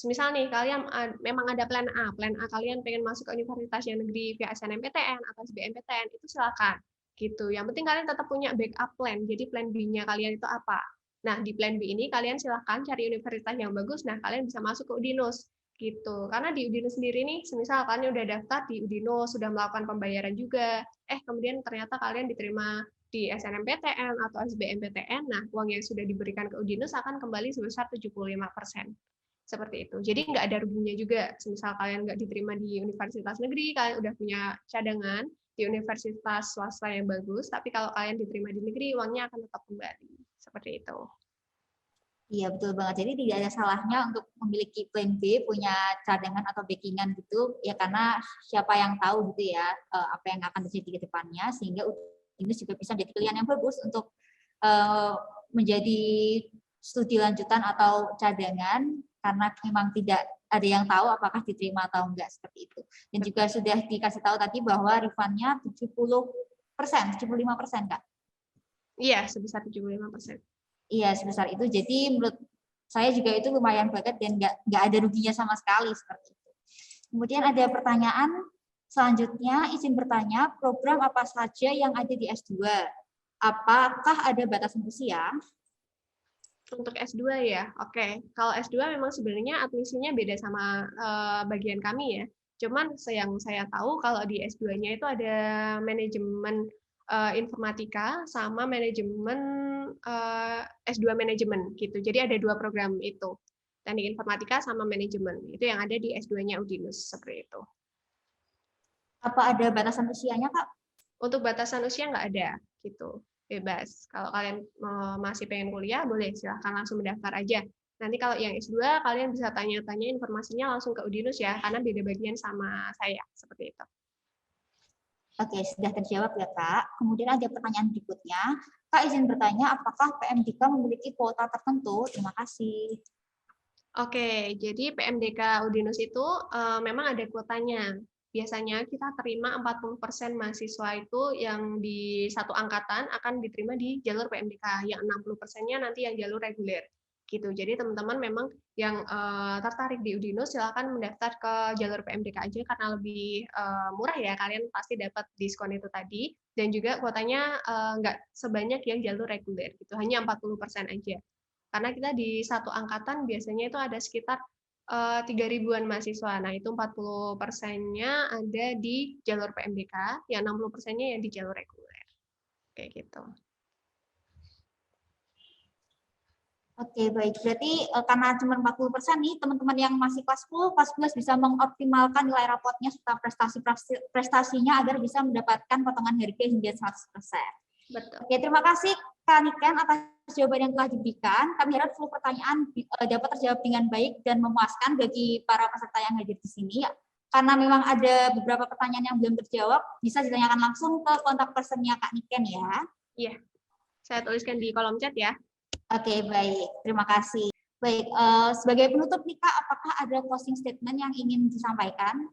Misal nih kalian memang ada plan A kalian pengen masuk ke universitas yang negeri via SNMPTN atau SBMPTN, itu silakan gitu. Yang penting kalian tetap punya backup plan. Jadi plan B-nya kalian itu apa? Nah, di plan B ini kalian silakan cari universitas yang bagus. Nah, kalian bisa masuk ke Udinus gitu. Karena di Udinus sendiri nih, semisal kalian udah daftar di Udinus, sudah melakukan pembayaran juga, kemudian ternyata kalian diterima di SNMPTN atau SBMPTN, nah uang yang sudah diberikan ke Udinus akan kembali sebesar 75%. Seperti itu. Jadi nggak ada ruginya juga. Misal kalian nggak diterima di universitas negeri, kalian udah punya cadangan di universitas swasta yang bagus, tapi kalau kalian diterima di negeri, uangnya akan tetap kembali. Seperti itu. Iya, betul banget. Jadi tidak ada salahnya untuk memiliki plan B, punya cadangan atau backingan gitu, ya karena siapa yang tahu gitu ya, apa yang akan terjadi ke depannya, sehingga Udinus juga bisa menjadi pilihan yang bagus untuk menjadi studi lanjutan atau cadangan, karena memang tidak ada yang tahu apakah diterima atau enggak seperti itu. Dan juga sudah dikasih tahu tadi bahwa refund-nya 75%, Kak? Iya, sebesar 75%. Iya, sebesar itu. Jadi menurut saya juga itu lumayan banget dan nggak ada ruginya sama sekali seperti itu. Kemudian ada pertanyaan, Selanjutnya, izin bertanya, program apa saja yang ada di S2? Apakah ada batasan usia? Untuk S2 ya, oke. Kalau S2 memang sebenarnya admisinya beda sama bagian kami ya. Cuman yang saya tahu kalau di S2-nya itu ada manajemen informatika sama manajemen S2 manajemen gitu. Jadi ada 2 program itu. Teknik informatika sama manajemen. Itu yang ada di S2-nya Udinus seperti itu. Apa ada batasan usianya, Kak? Untuk batasan usia nggak ada gitu. Bebas. Kalau kalian masih pengen kuliah, boleh silahkan langsung mendaftar aja. Nanti kalau yang S2, kalian bisa tanya-tanya informasinya langsung ke Udinus ya, karena beda bagian sama saya, seperti itu. Oke, sudah terjawab ya, Kak. Kemudian ada pertanyaan berikutnya. Kak, izin bertanya, apakah PMDK memiliki kuota tertentu? Terima kasih. Oke, jadi PMDK Udinus itu memang ada kuotanya. Biasanya kita terima 40% mahasiswa itu yang di satu angkatan akan diterima di jalur PMDK, yang 60%-nya nanti yang jalur reguler. Gitu. Jadi teman-teman memang yang tertarik di Udinus silakan mendaftar ke jalur PMDK aja karena lebih murah ya, kalian pasti dapat diskon itu tadi, dan juga kuotanya nggak sebanyak yang jalur reguler gitu, hanya 40% aja. Karena kita di satu angkatan biasanya itu ada sekitar 3.000-an mahasiswa. Nah, itu 40%-nya ada di jalur PMDK, yang 60%-nya yang di jalur reguler. Kayak gitu. Oke, baik. Berarti karena cuma 40% nih, teman-teman yang masih kelas 10, kelas 11 bisa mengoptimalkan nilai rapotnya serta prestasinya agar bisa mendapatkan potongan harga hingga 100%. Betul. Oke, terima kasih Kak Niken atas jawaban yang telah diberikan. Kami harap seluruh pertanyaan dapat terjawab dengan baik dan memuaskan bagi para peserta yang hadir di sini. Karena memang ada beberapa pertanyaan yang belum terjawab, bisa ditanyakan langsung ke kontak personnya Kak Niken ya. Iya, saya tuliskan di kolom chat ya. Oke, baik. Terima kasih. Baik, sebagai penutup nih Kak, apakah ada closing statement yang ingin disampaikan?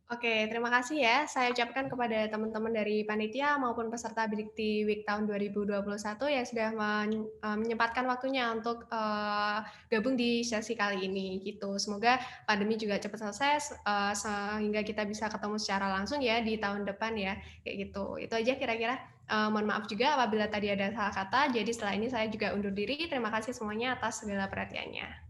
Oke, terima kasih ya. Saya ucapkan kepada teman-teman dari panitia maupun peserta Bidikti Week tahun 2021 yang sudah menyempatkan waktunya untuk gabung di sesi kali ini. Gitu. Semoga pandemi juga cepat selesai sehingga kita bisa ketemu secara langsung ya di tahun depan ya. Kayak gitu. Itu aja kira-kira. Mohon maaf juga apabila tadi ada salah kata. Jadi setelah ini saya juga undur diri. Terima kasih semuanya atas segala perhatiannya.